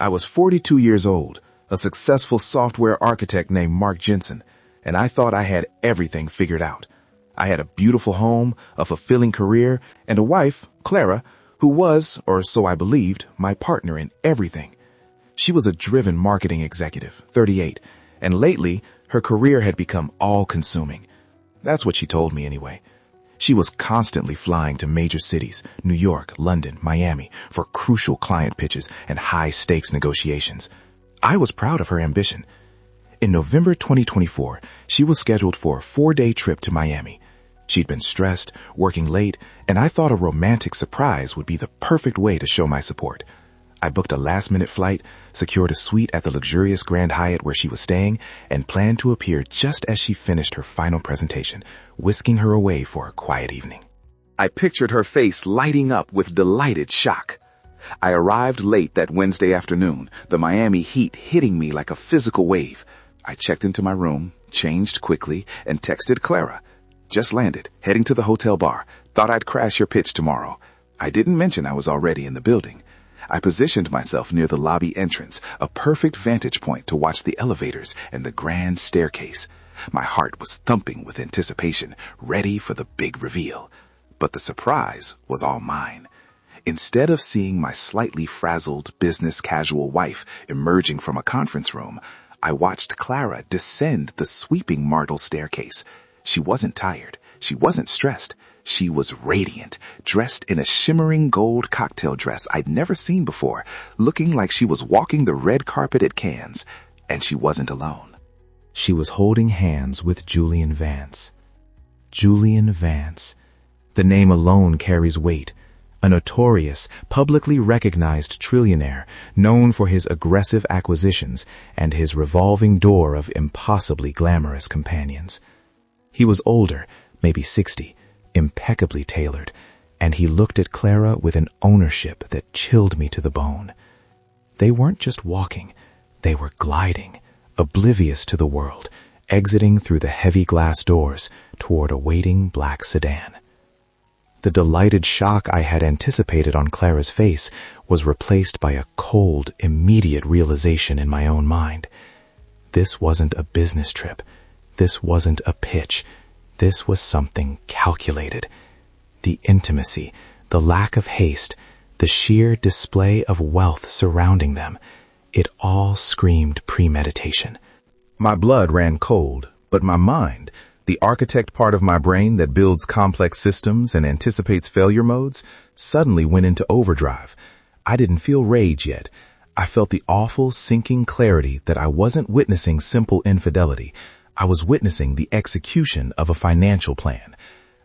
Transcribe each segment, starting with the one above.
I was 42 years old, a successful software architect named Mark Jensen, and I thought I had everything figured out. I had a beautiful home, a fulfilling career, and a wife, Clara, who was, or so I believed, my partner in everything. She was a driven marketing executive, 38, and lately her career had become all-consuming. That's what she told me anyway. She was constantly flying to major cities, New York, London, Miami, for crucial client pitches and high-stakes negotiations. I was proud of her ambition. In November 2024, she was scheduled for a 4-day trip to Miami. She'd been stressed, working late, and I thought a romantic surprise would be the perfect way to show my support. I booked a last-minute flight, secured a suite at the luxurious Grand Hyatt where she was staying, and planned to appear just as she finished her final presentation, whisking her away for a quiet evening. I pictured her face lighting up with delighted shock. I arrived late that Wednesday afternoon, the Miami heat hitting me like a physical wave. I checked into my room, changed quickly, and texted Clara. Just landed, heading to the hotel bar. Thought I'd crash your pitch tomorrow. I didn't mention I was already in the building. I positioned myself near the lobby entrance, a perfect vantage point to watch the elevators and the grand staircase. My heart was thumping with anticipation, ready for the big reveal. But the surprise was all mine. Instead of seeing my slightly frazzled business casual wife emerging from a conference room, I watched Clara descend the sweeping marble staircase. She wasn't tired. She wasn't stressed. She was radiant, dressed in a shimmering gold cocktail dress I'd never seen before, looking like she was walking the red carpet at Cannes. And she wasn't alone. She was holding hands with Julian Vance. Julian Vance. The name alone carries weight. A notorious, publicly recognized trillionaire known for his aggressive acquisitions and his revolving door of impossibly glamorous companions. He was older, maybe 60, impeccably tailored, and he looked at Clara with an ownership that chilled me to the bone. They weren't just walking, they were gliding, oblivious to the world, exiting through the heavy glass doors toward a waiting black sedan. The delighted shock I had anticipated on Clara's face was replaced by a cold, immediate realization in my own mind. This wasn't a business trip. This wasn't a pitch. This was something calculated. The intimacy, the lack of haste, the sheer display of wealth surrounding them, it all screamed premeditation. My blood ran cold, but my mind, the architect part of my brain that builds complex systems and anticipates failure modes, suddenly went into overdrive. I didn't feel rage yet. I felt the awful, sinking clarity that I wasn't witnessing simple infidelity. I was witnessing the execution of a financial plan.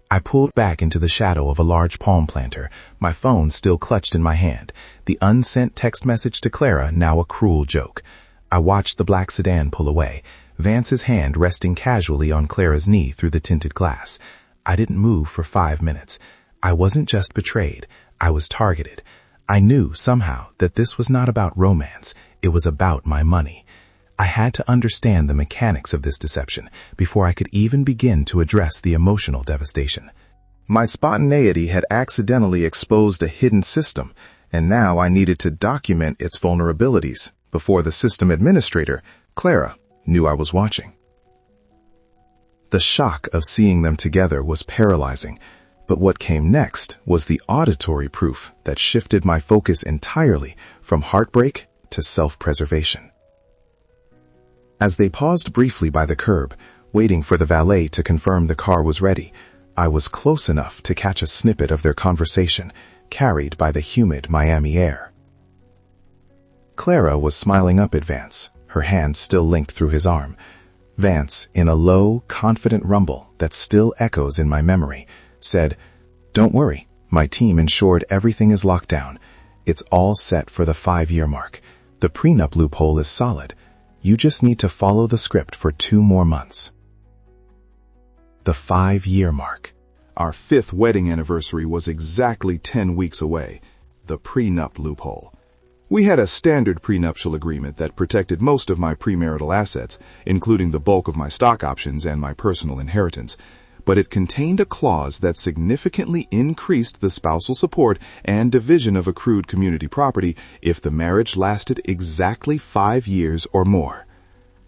I pulled back into the shadow of a large palm planter, my phone still clutched in my hand, the unsent text message to Clara now a cruel joke. I watched the black sedan pull away, Vance's hand resting casually on Clara's knee through the tinted glass. I didn't move for 5 minutes. I wasn't just betrayed, I was targeted. I knew somehow that this was not about romance, it was about my money. I had to understand the mechanics of this deception before I could even begin to address the emotional devastation. My spontaneity had accidentally exposed a hidden system, and now I needed to document its vulnerabilities before the system administrator, Clara, knew I was watching. The shock of seeing them together was paralyzing, but what came next was the auditory proof that shifted my focus entirely from heartbreak to self-preservation. As they paused briefly by the curb, waiting for the valet to confirm the car was ready, I was close enough to catch a snippet of their conversation, carried by the humid Miami air. Clara was smiling up at Vance, her hand still linked through his arm. Vance, in a low, confident rumble that still echoes in my memory, said, "Don't worry, my team ensured everything is locked down. It's all set for the 5-year mark. The prenup loophole is solid. You just need to follow the script for 2 more months." The 5-year mark. Our 5th wedding anniversary was exactly 10 weeks away. The prenup loophole. We had a standard prenuptial agreement that protected most of my premarital assets, including the bulk of my stock options and my personal inheritance. but it contained a clause that significantly increased the spousal support and division of accrued community property if the marriage lasted exactly 5 years or more.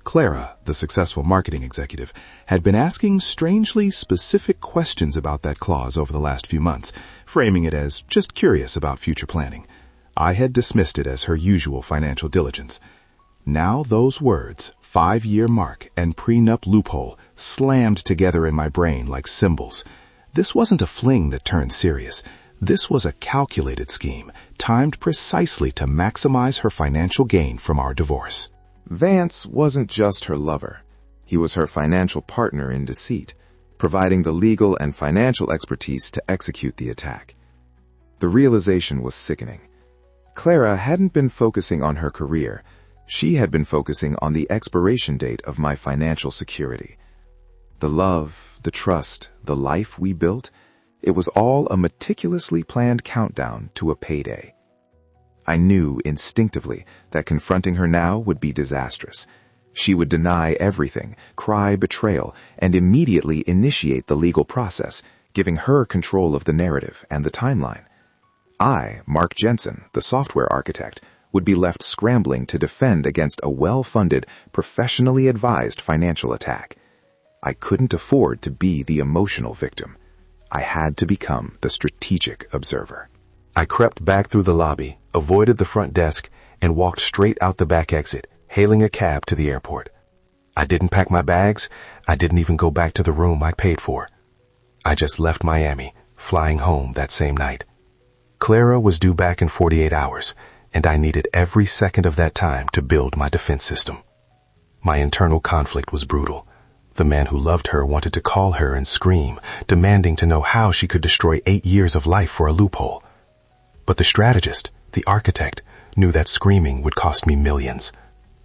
Clara, the successful marketing executive, had been asking strangely specific questions about that clause over the last few months, framing it as just curious about future planning. I had dismissed it as her usual financial diligence. Now those words, 5-year mark and prenup loophole, slammed together in my brain like cymbals. This wasn't a fling that turned serious. This was a calculated scheme, timed precisely to maximize her financial gain from our divorce. Vance wasn't just her lover. He was her financial partner in deceit, providing the legal and financial expertise to execute the attack. The realization was sickening. Clara hadn't been focusing on her career. She had been focusing on the expiration date of my financial security. The love, the trust, the life we built, it was all a meticulously planned countdown to a payday. I knew instinctively that confronting her now would be disastrous. She would deny everything, cry betrayal, and immediately initiate the legal process, giving her control of the narrative and the timeline. I, Mark Jensen, the software architect, would be left scrambling to defend against a well-funded, professionally advised financial attack. I couldn't afford to be the emotional victim. I had to become the strategic observer. I crept back through the lobby, avoided the front desk, and walked straight out the back exit, hailing a cab to the airport. I didn't pack my bags. I didn't even go back to the room I paid for. I just left Miami, flying home that same night. Clara was due back in 48 hours, and I needed every second of that time to build my defense system. My internal conflict was brutal. The man who loved her wanted to call her and scream, demanding to know how she could destroy 8 years of life for a loophole. But the strategist, the architect, knew that screaming would cost me millions.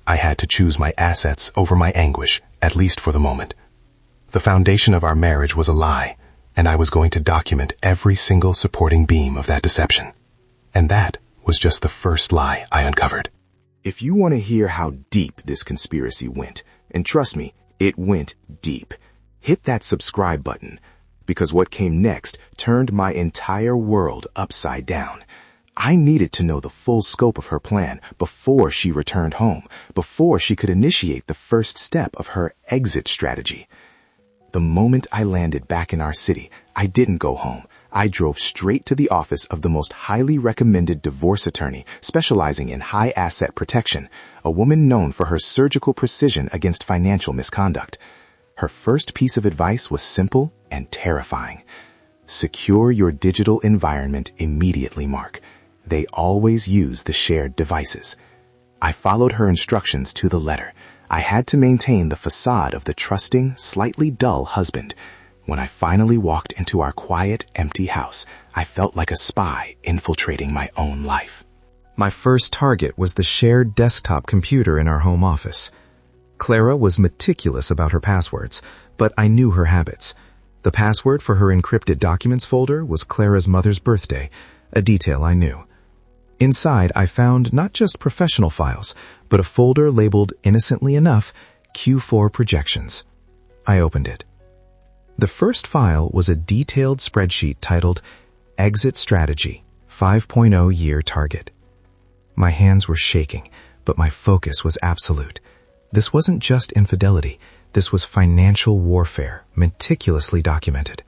I had to choose my assets over my anguish, at least for the moment. The foundation of our marriage was a lie, and I was going to document every single supporting beam of that deception. And that was just the first lie I uncovered. If you want to hear how deep this conspiracy went, and trust me, it went deep, hit that subscribe button, because what came next turned my entire world upside down. I needed to know the full scope of her plan before she returned home, before she could initiate the first step of her exit strategy. The moment I landed back in our city, I didn't go home. I drove straight to the office of the most highly recommended divorce attorney specializing in high asset protection, a woman known for her surgical precision against financial misconduct. Her first piece of advice was simple and terrifying. Secure your digital environment immediately, Mark. They always use the shared devices. I followed her instructions to the letter. I had to maintain the facade of the trusting, slightly dull husband. When I finally walked into our quiet, empty house, I felt like a spy infiltrating my own life. My first target was the shared desktop computer in our home office. Clara was meticulous about her passwords, but I knew her habits. The password for her encrypted documents folder was Clara's mother's birthday, a detail I knew. Inside, I found not just professional files, but a folder labeled, innocently enough, Q4 Projections. I opened it. The first file was a detailed spreadsheet titled Exit Strategy, 5.0 Year Target. My hands were shaking, but my focus was absolute. This wasn't just infidelity. This was financial warfare, meticulously documented.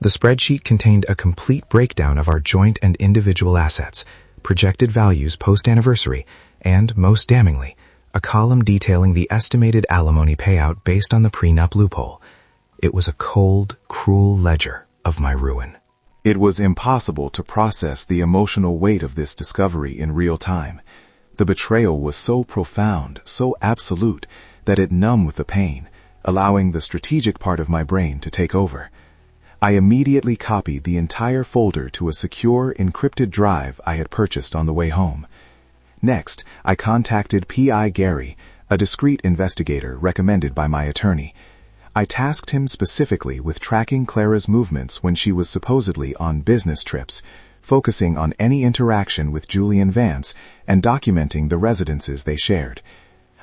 The spreadsheet contained a complete breakdown of our joint and individual assets, projected values post-anniversary, and, most damningly, a column detailing the estimated alimony payout based on the prenup loophole. It was a cold, cruel ledger of my ruin. It was impossible to process the emotional weight of this discovery in real time. The betrayal was so profound, so absolute, that it numbed the pain, allowing the strategic part of my brain to take over. I immediately copied the entire folder to a secure, encrypted drive I had purchased on the way home. Next, I contacted P.I. Gary, a discreet investigator recommended by my attorney. I tasked him specifically with tracking Clara's movements when she was supposedly on business trips, focusing on any interaction with Julian Vance and documenting the residences they shared.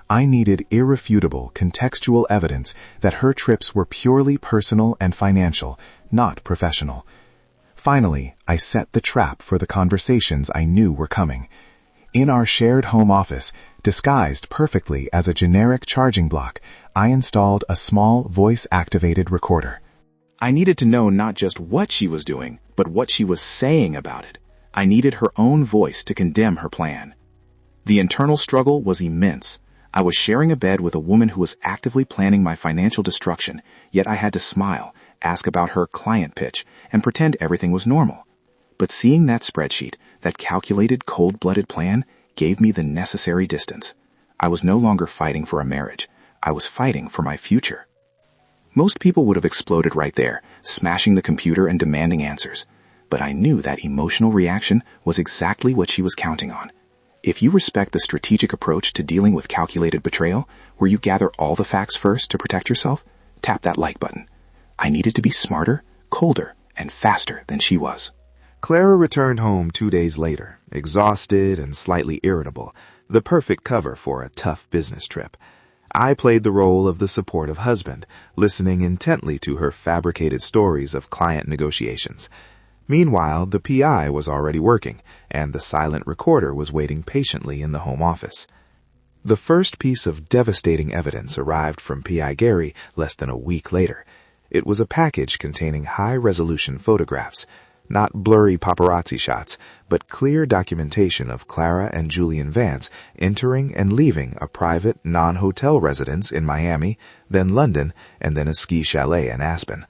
I needed irrefutable, contextual evidence that her trips were purely personal and financial, not professional. Finally, I set the trap for the conversations I knew were coming. In our shared home office, disguised perfectly as a generic charging block, I installed a small voice-activated recorder. I needed to know not just what she was doing, but what she was saying about it. I needed her own voice to condemn her plan. The internal struggle was immense. I was sharing a bed with a woman who was actively planning my financial destruction, yet I had to smile, ask about her client pitch, and pretend everything was normal. But seeing that spreadsheet, that calculated, cold-blooded plan, gave me the necessary distance. I was no longer fighting for a marriage. I was fighting for my future. Most people would have exploded right there, smashing the computer and demanding answers. But I knew that emotional reaction was exactly what she was counting on. If you respect the strategic approach to dealing with calculated betrayal, where you gather all the facts first to protect yourself, tap that like button. I needed to be smarter, colder, and faster than she was. Clara returned home 2 days later, exhausted and slightly irritable, the perfect cover for a tough business trip. I played the role of the supportive husband, listening intently to her fabricated stories of client negotiations. Meanwhile, the PI was already working, and the silent recorder was waiting patiently in the home office. The first piece of devastating evidence arrived from PI Gary less than a week later. It was a package containing high-resolution photographs, not blurry paparazzi shots, but clear documentation of Clara and Julian Vance entering and leaving a private, non-hotel residence in Miami, then London, and then a ski chalet in Aspen.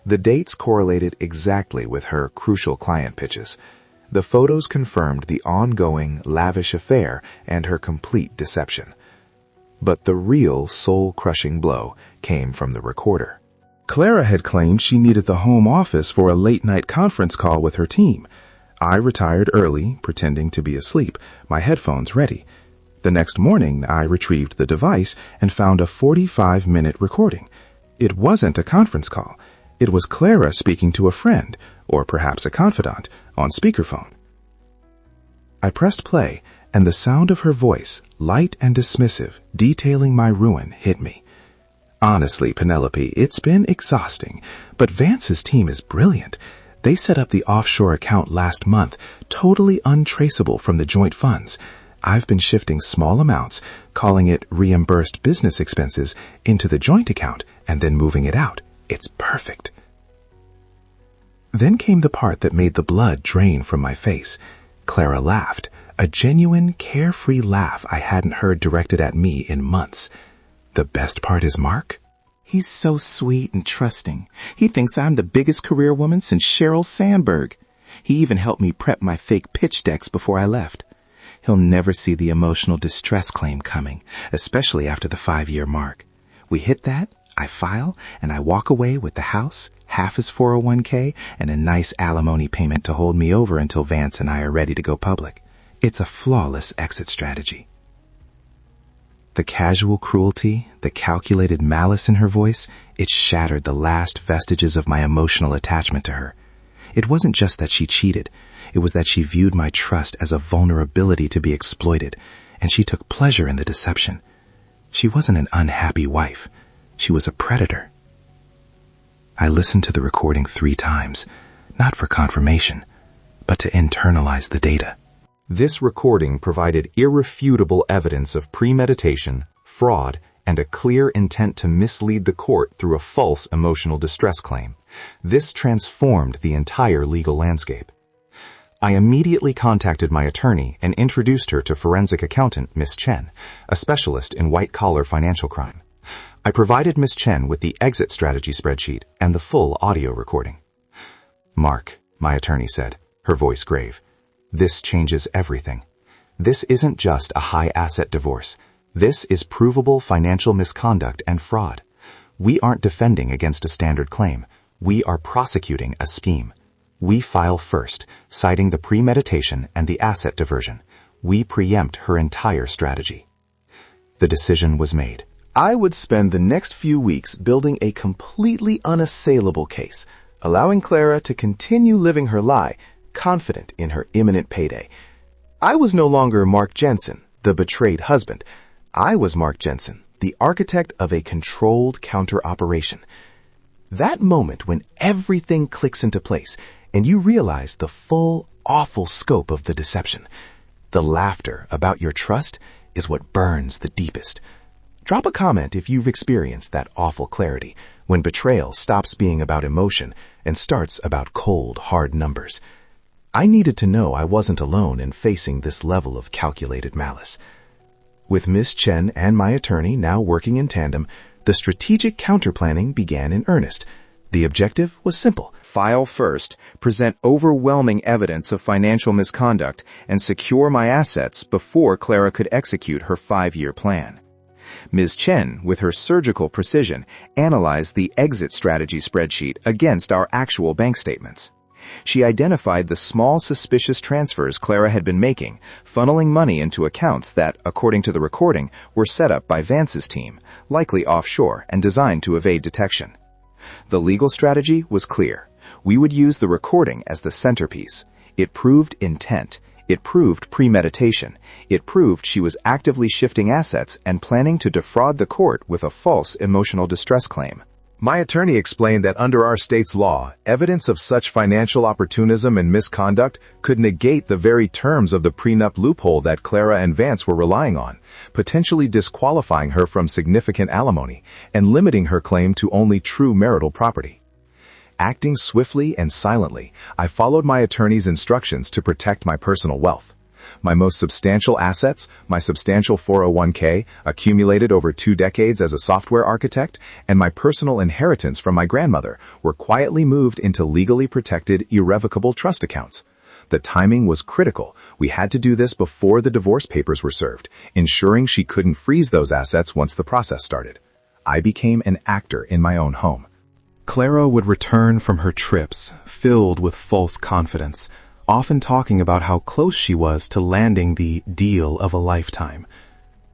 The dates correlated exactly with her crucial client pitches. The photos confirmed the ongoing, lavish affair and her complete deception. But the real soul-crushing blow came from the recorder. Clara had claimed she needed the home office for a late-night conference call with her team. I retired early, pretending to be asleep, my headphones ready. The next morning, I retrieved the device and found a 45-minute recording. It wasn't a conference call. It was Clara speaking to a friend, or perhaps a confidant, on speakerphone. I pressed play, and the sound of her voice, light and dismissive, detailing my ruin, hit me. Honestly, Penelope, it's been exhausting, but Vance's team is brilliant. They set up the offshore account last month, totally untraceable from the joint funds. I've been shifting small amounts, calling it reimbursed business expenses, into the joint account and then moving it out. It's perfect. Then came the part that made the blood drain from my face. Clara laughed, a genuine, carefree laugh I hadn't heard directed at me in months. The best part is Mark. He's so sweet and trusting. He thinks I'm the biggest career woman since Sheryl Sandberg. He even helped me prep my fake pitch decks before I left. He'll never see the emotional distress claim coming, especially after the 5-year mark. We hit that, I file, and I walk away with the house, half his 401k, and a nice alimony payment to hold me over until Vance and I are ready to go public. It's a flawless exit strategy. The casual cruelty, the calculated malice in her voice, it shattered the last vestiges of my emotional attachment to her. It wasn't just that she cheated. It was that she viewed my trust as a vulnerability to be exploited, and she took pleasure in the deception. She wasn't an unhappy wife. She was a predator. I listened to the recording 3 times, not for confirmation, but to internalize the data. This recording provided irrefutable evidence of premeditation, fraud, and a clear intent to mislead the court through a false emotional distress claim. This transformed the entire legal landscape. I immediately contacted my attorney and introduced her to forensic accountant Miss Chen, a specialist in white-collar financial crime. I provided Miss Chen with the exit strategy spreadsheet and the full audio recording. "Mark," my attorney said, her voice grave, "this changes everything. This isn't just a high-asset divorce. This is provable financial misconduct and fraud. We aren't defending against a standard claim. We are prosecuting a scheme. We file first, citing the premeditation and the asset diversion. We preempt her entire strategy." The decision was made. I would spend the next few weeks building a completely unassailable case, allowing Clara to continue living her lie, confident in her imminent payday. I was no longer Mark Jensen, the betrayed husband. I was Mark Jensen, the architect of a controlled counter-operation. That moment when everything clicks into place and you realize the full, awful scope of the deception. The laughter about your trust is what burns the deepest. Drop a comment if you've experienced that awful clarity when betrayal stops being about emotion and starts about cold, hard numbers. I needed to know I wasn't alone in facing this level of calculated malice. With Miss Chen and my attorney now working in tandem, the strategic counterplanning began in earnest. The objective was simple. File first, present overwhelming evidence of financial misconduct, and secure my assets before Clara could execute her 5-year plan. Ms. Chen, with her surgical precision, analyzed the exit strategy spreadsheet against our actual bank statements. She identified the small suspicious transfers Clara had been making, funneling money into accounts that, according to the recording, were set up by Vance's team, likely offshore and designed to evade detection. The legal strategy was clear. We would use the recording as the centerpiece. It proved intent. It proved premeditation. It proved she was actively shifting assets and planning to defraud the court with a false emotional distress claim. My attorney explained that under our state's law, evidence of such financial opportunism and misconduct could negate the very terms of the prenup loophole that Clara and Vance were relying on, potentially disqualifying her from significant alimony and limiting her claim to only true marital property. Acting swiftly and silently, I followed my attorney's instructions to protect my personal wealth. My most substantial assets, my substantial 401k, accumulated over 2 decades as a software architect, and my personal inheritance from my grandmother were quietly moved into legally protected, irrevocable trust accounts. The timing was critical. We had to do this before the divorce papers were served, ensuring she couldn't freeze those assets once the process started. I became an actor in my own home. Clara would return from her trips, filled with false confidence, often talking about how close she was to landing the deal of a lifetime.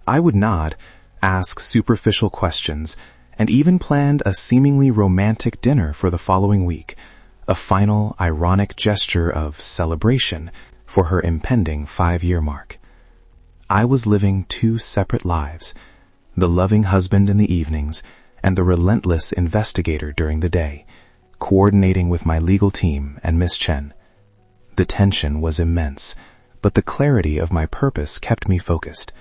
I would nod, ask superficial questions, and even planned a seemingly romantic dinner for the following week, a final ironic gesture of celebration for her impending 5-year mark. I was living 2 separate lives, the loving husband in the evenings and the relentless investigator during the day, coordinating with my legal team and Miss Chen. The tension was immense, but the clarity of my purpose kept me focused.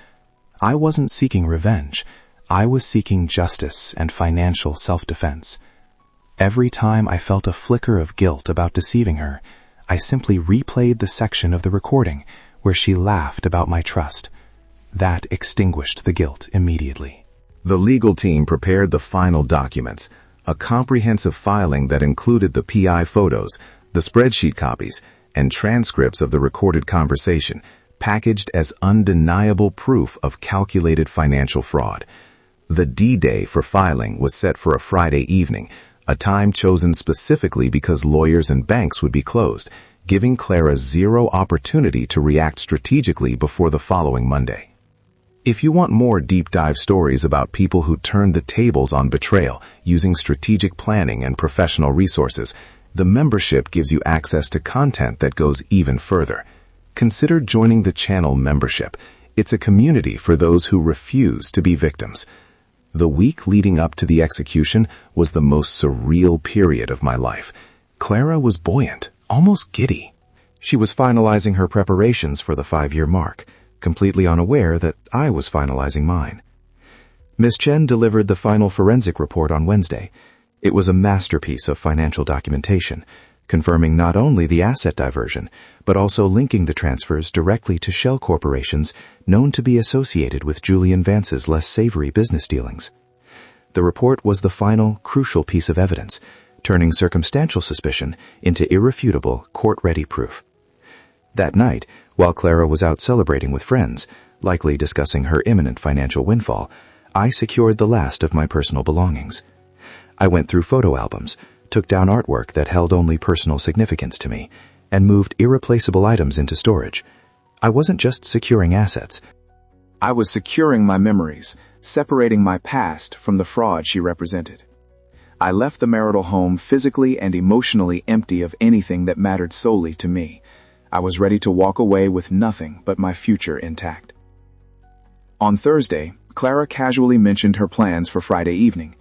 I wasn't seeking revenge. I was seeking justice and financial self-defense. Every time I felt a flicker of guilt about deceiving her, I simply replayed the section of the recording where she laughed about my trust. That extinguished the guilt immediately. The legal team prepared the final documents, a comprehensive filing that included the PI photos, the spreadsheet copies, and transcripts of the recorded conversation, packaged as undeniable proof of calculated financial fraud. The D-Day for filing was set for a Friday evening, a time chosen specifically because lawyers and banks would be closed, giving Clara 0 opportunity to react strategically before the following Monday. If you want more deep-dive stories about people who turned the tables on betrayal using strategic planning and professional resources, the membership gives you access to content that goes even further. Consider joining the channel membership. It's a community for those who refuse to be victims. The week leading up to the execution was the most surreal period of my life. Clara was buoyant, almost giddy. She was finalizing her preparations for the 5-year mark, completely unaware that I was finalizing mine. Miss Chen delivered the final forensic report on Wednesday. It was a masterpiece of financial documentation, confirming not only the asset diversion, but also linking the transfers directly to shell corporations known to be associated with Julian Vance's less savory business dealings. The report was the final, crucial piece of evidence, turning circumstantial suspicion into irrefutable, court-ready proof. That night, while Clara was out celebrating with friends, likely discussing her imminent financial windfall, I secured the last of my personal belongings. I went through photo albums, took down artwork that held only personal significance to me, and moved irreplaceable items into storage. I wasn't just securing assets. I was securing my memories, separating my past from the fraud she represented. I left the marital home physically and emotionally empty of anything that mattered solely to me. I was ready to walk away with nothing but my future intact. On Thursday, Clara casually mentioned her plans for Friday evening.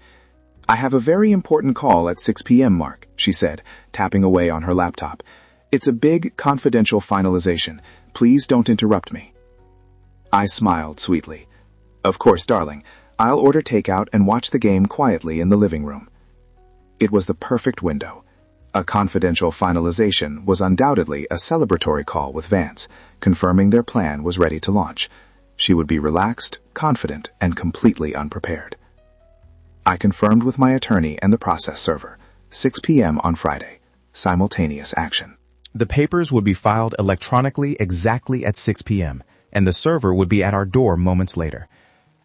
"I have a very important call at 6 p.m., Mark," she said, tapping away on her laptop. "It's a big, confidential finalization. Please don't interrupt me." I smiled sweetly. "Of course, darling. I'll order takeout and watch the game quietly in the living room." It was the perfect window. A confidential finalization was undoubtedly a celebratory call with Vance, confirming their plan was ready to launch. She would be relaxed, confident, and completely unprepared. I confirmed with my attorney and the process server. 6 p.m. on Friday. Simultaneous action. The papers would be filed electronically exactly at 6 p.m., and the server would be at our door moments later.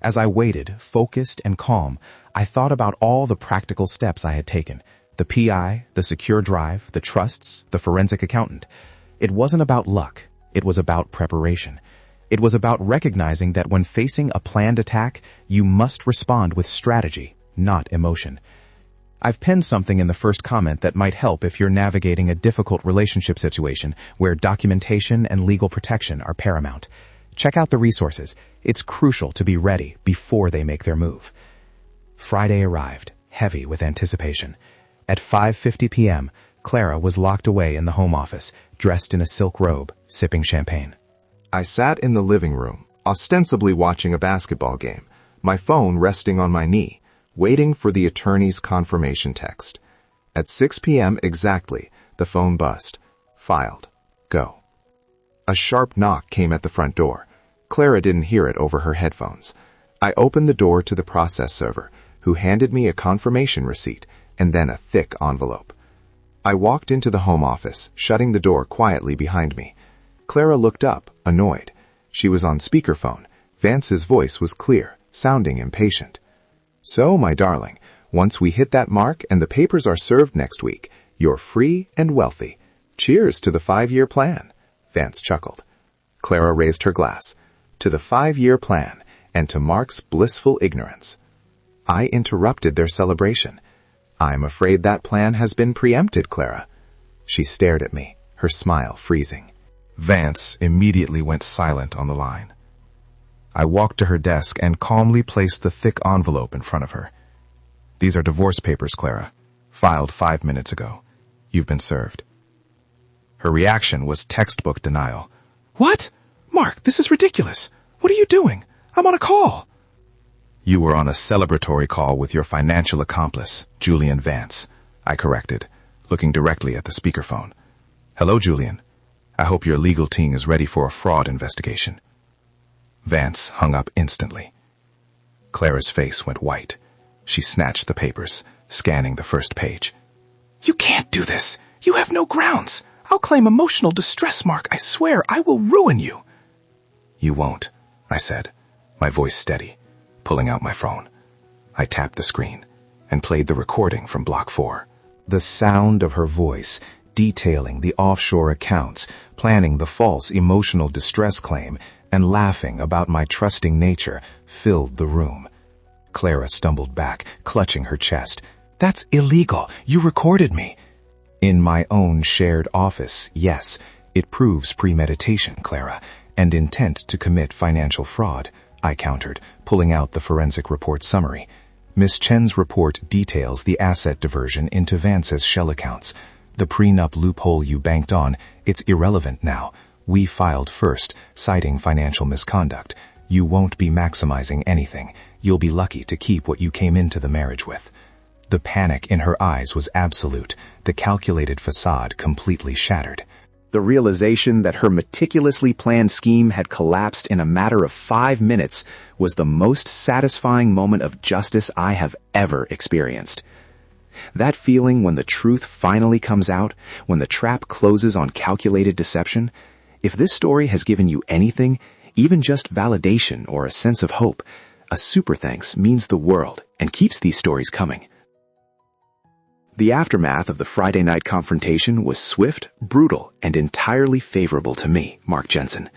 As I waited, focused and calm, I thought about all the practical steps I had taken. The PI, the secure drive, the trusts, the forensic accountant. It wasn't about luck. It was about preparation. It was about recognizing that when facing a planned attack, you must respond with strategy, not emotion. I've penned something in the first comment that might help if you're navigating a difficult relationship situation where documentation and legal protection are paramount. Check out the resources. It's crucial to be ready before they make their move. Friday arrived, heavy with anticipation. At 5:50 p.m., Clara was locked away in the home office, dressed in a silk robe, sipping champagne. I sat in the living room, ostensibly watching a basketball game, my phone resting on my knee, waiting for the attorney's confirmation text. At 6 p.m. exactly, the phone buzzed. Filed. Go. A sharp knock came at the front door. Clara didn't hear it over her headphones. I opened the door to the process server, who handed me a confirmation receipt and then a thick envelope. I walked into the home office, shutting the door quietly behind me. Clara looked up, annoyed. She was on speakerphone. Vance's voice was clear, sounding impatient. "So, my darling, once we hit that mark and the papers are served next week, you're free and wealthy. Cheers to the 5-year plan." Vance chuckled. Clara raised her glass. "To the 5-year plan, and to Mark's blissful ignorance." I interrupted their celebration. "I'm afraid that plan has been preempted, Clara." She stared at me, her smile freezing. Vance immediately went silent on the line. I walked to her desk and calmly placed the thick envelope in front of her. "These are divorce papers, Clara. Filed 5 minutes ago. You've been served." Her reaction was textbook denial. "What? Mark, this is ridiculous. What are you doing? I'm on a call." "You were on a celebratory call with your financial accomplice, Julian Vance," I corrected, looking directly at the speakerphone. "Hello, Julian. I hope your legal team is ready for a fraud investigation." Vance hung up instantly. Clara's face went white. She snatched the papers, scanning the first page. "You can't do this. You have no grounds. I'll claim emotional distress, Mark. I swear I will ruin you." "You won't," I said, my voice steady, pulling out my phone. I tapped the screen and played the recording from Block 4. The sound of her voice, detailing the offshore accounts, planning the false emotional distress claim, and laughing about my trusting nature, filled the room. Clara stumbled back, clutching her chest. "That's illegal. You recorded me." "In my own shared office, yes. It proves premeditation, Clara, and intent to commit financial fraud," I countered, pulling out the forensic report summary. Miss Chen's report details the asset diversion into Vance's shell accounts. The prenup loophole you banked on, it's irrelevant now. We filed first, citing financial misconduct. You won't be maximizing anything. You'll be lucky to keep what you came into the marriage with. The panic in her eyes was absolute, the calculated facade completely shattered. The realization that her meticulously planned scheme had collapsed in a matter of 5 minutes was the most satisfying moment of justice I have ever experienced. That feeling when the truth finally comes out, when the trap closes on calculated deception. If this story has given you anything, even just validation or a sense of hope, a super thanks means the world and keeps these stories coming. The aftermath of the Friday night confrontation was swift, brutal, and entirely favorable to me, Mark Jensen.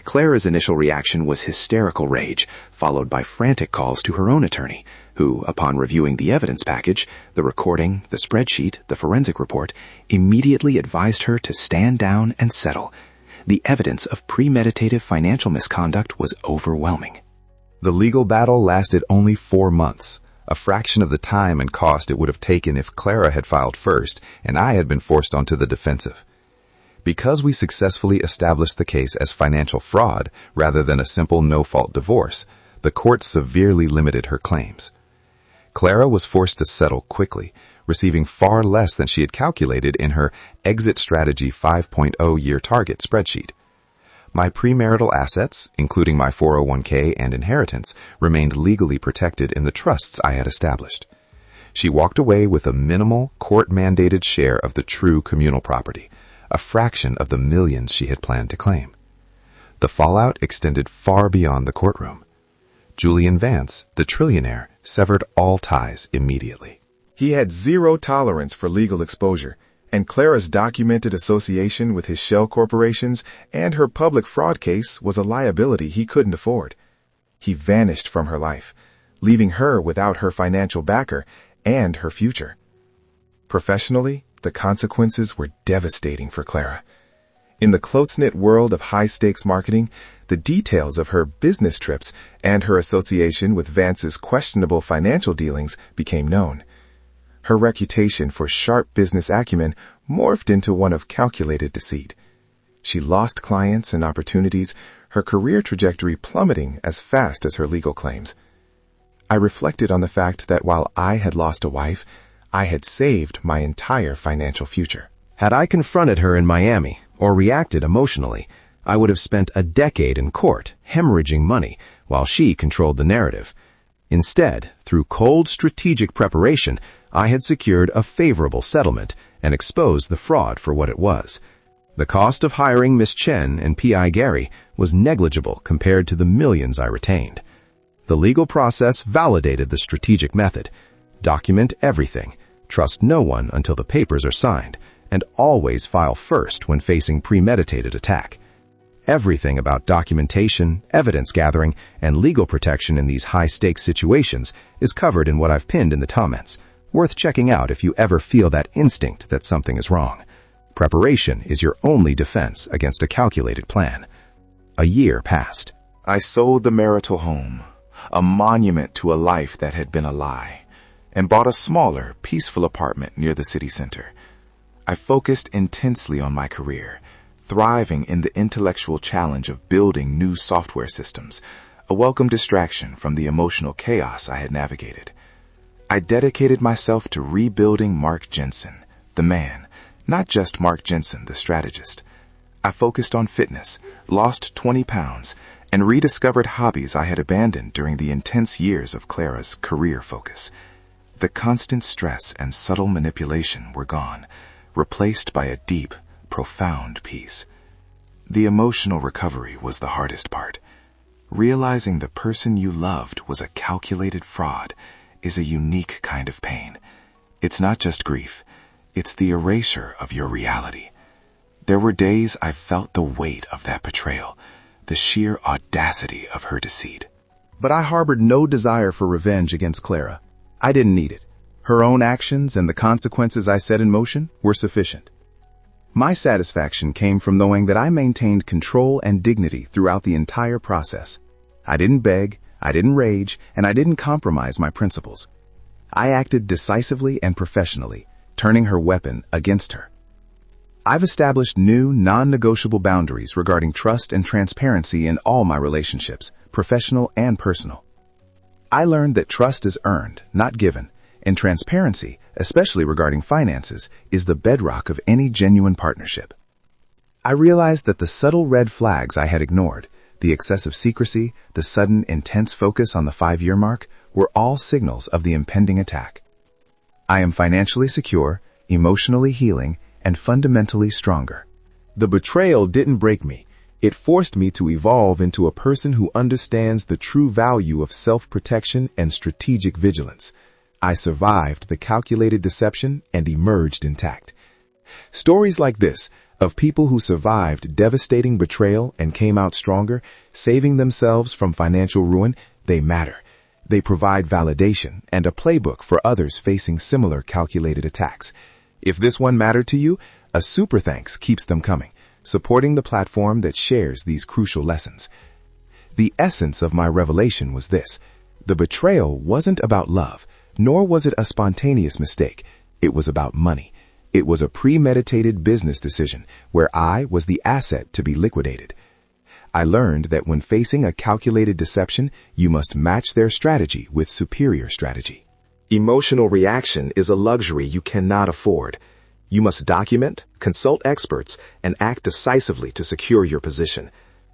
Clara's initial reaction was hysterical rage, followed by frantic calls to her own attorney, who, upon reviewing the evidence package, the recording, the spreadsheet, the forensic report, immediately advised her to stand down and settle. The evidence of premeditative financial misconduct was overwhelming. The legal battle lasted only 4 months, a fraction of the time and cost it would have taken if Clara had filed first and I had been forced onto the defensive. Because we successfully established the case as financial fraud rather than a simple no-fault divorce, the court severely limited her claims. Clara was forced to settle quickly, receiving far less than she had calculated in her Exit Strategy 5.0 year target spreadsheet. My premarital assets, including my 401k and inheritance, remained legally protected in the trusts I had established. She walked away with a minimal, court-mandated share of the true communal property, a fraction of the millions she had planned to claim. The fallout extended far beyond the courtroom. Julian Vance, the trillionaire, severed all ties immediately. He had zero tolerance for legal exposure, and Clara's documented association with his shell corporations and her public fraud case was a liability he couldn't afford. He vanished from her life, leaving her without her financial backer and her future. Professionally, the consequences were devastating for Clara. In the close-knit world of high-stakes marketing, the details of her business trips and her association with Vance's questionable financial dealings became known. Her reputation for sharp business acumen morphed into one of calculated deceit. She lost clients and opportunities, her career trajectory plummeting as fast as her legal claims. I reflected on the fact that while I had lost a wife, I had saved my entire financial future. Had I confronted her in Miami or reacted emotionally, I would have spent a decade in court, hemorrhaging money, while she controlled the narrative. Instead, through cold strategic preparation, I had secured a favorable settlement and exposed the fraud for what it was. The cost of hiring Miss Chen and P.I. Gary was negligible compared to the millions I retained. The legal process validated the strategic method. Document everything, trust no one until the papers are signed, and always file first when facing premeditated attack. Everything about documentation, evidence gathering, and legal protection in these high-stakes situations is covered in what I've pinned in the comments. Worth checking out if you ever feel that instinct that something is wrong. Preparation is your only defense against a calculated plan. A year passed. I sold the marital home, a monument to a life that had been a lie, and bought a smaller, peaceful apartment near the city center. I focused intensely on my career, thriving in the intellectual challenge of building new software systems, a welcome distraction from the emotional chaos I had navigated. I dedicated myself to rebuilding Mark Jensen, the man, not just Mark Jensen, the strategist. I focused on fitness, lost 20 pounds, and rediscovered hobbies I had abandoned during the intense years of Clara's career focus. The constant stress and subtle manipulation were gone, replaced by a deep, profound peace. The emotional recovery was the hardest part. Realizing the person you loved was a calculated fraud is a unique kind of pain. It's not just grief, it's the erasure of your reality. There were days I felt the weight of that betrayal, the sheer audacity of her deceit. But I harbored no desire for revenge against Clara. I didn't need it. Her own actions and the consequences I set in motion were sufficient. My satisfaction came from knowing that I maintained control and dignity throughout the entire process. I didn't beg, I didn't rage, and I didn't compromise my principles. I acted decisively and professionally, turning her weapon against her. I've established new, non-negotiable boundaries regarding trust and transparency in all my relationships, professional and personal. I learned that trust is earned, not given, and transparency, especially regarding finances, is the bedrock of any genuine partnership. I realized that the subtle red flags I had ignored, the excessive secrecy, the sudden, intense focus on the 5-year mark, were all signals of the impending attack. I am financially secure, emotionally healing, and fundamentally stronger. The betrayal didn't break me. It forced me to evolve into a person who understands the true value of self-protection and strategic vigilance. I survived the calculated deception and emerged intact. Stories like this, of people who survived devastating betrayal and came out stronger, saving themselves from financial ruin, they matter. They provide validation and a playbook for others facing similar calculated attacks. If this one mattered to you, a super thanks keeps them coming, supporting the platform that shares these crucial lessons. The essence of my revelation was this. The betrayal wasn't about love, nor was it a spontaneous mistake. It was about money. It was a premeditated business decision where I was the asset to be liquidated. I learned that when facing a calculated deception, you must match their strategy with superior strategy. Emotional reaction is a luxury you cannot afford. You must document, consult experts, and act decisively to secure your position.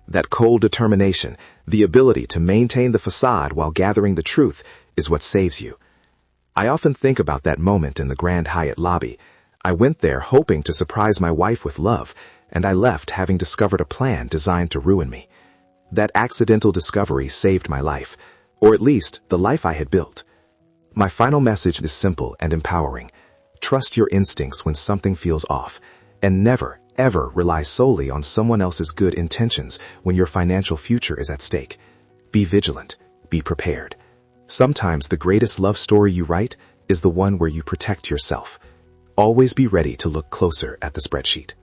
That cold determination, the ability to maintain the facade while gathering the truth, is what saves you. I often think about that moment in the Grand Hyatt lobby. I went there hoping to surprise my wife with love, and I left having discovered a plan designed to ruin me. That accidental discovery saved my life, or at least the life I had built. My final message is simple and empowering. Trust your instincts when something feels off, and never, ever rely solely on someone else's good intentions when your financial future is at stake. Be vigilant. Be prepared. Sometimes the greatest love story you write is the one where you protect yourself. Always be ready to look closer at the spreadsheet.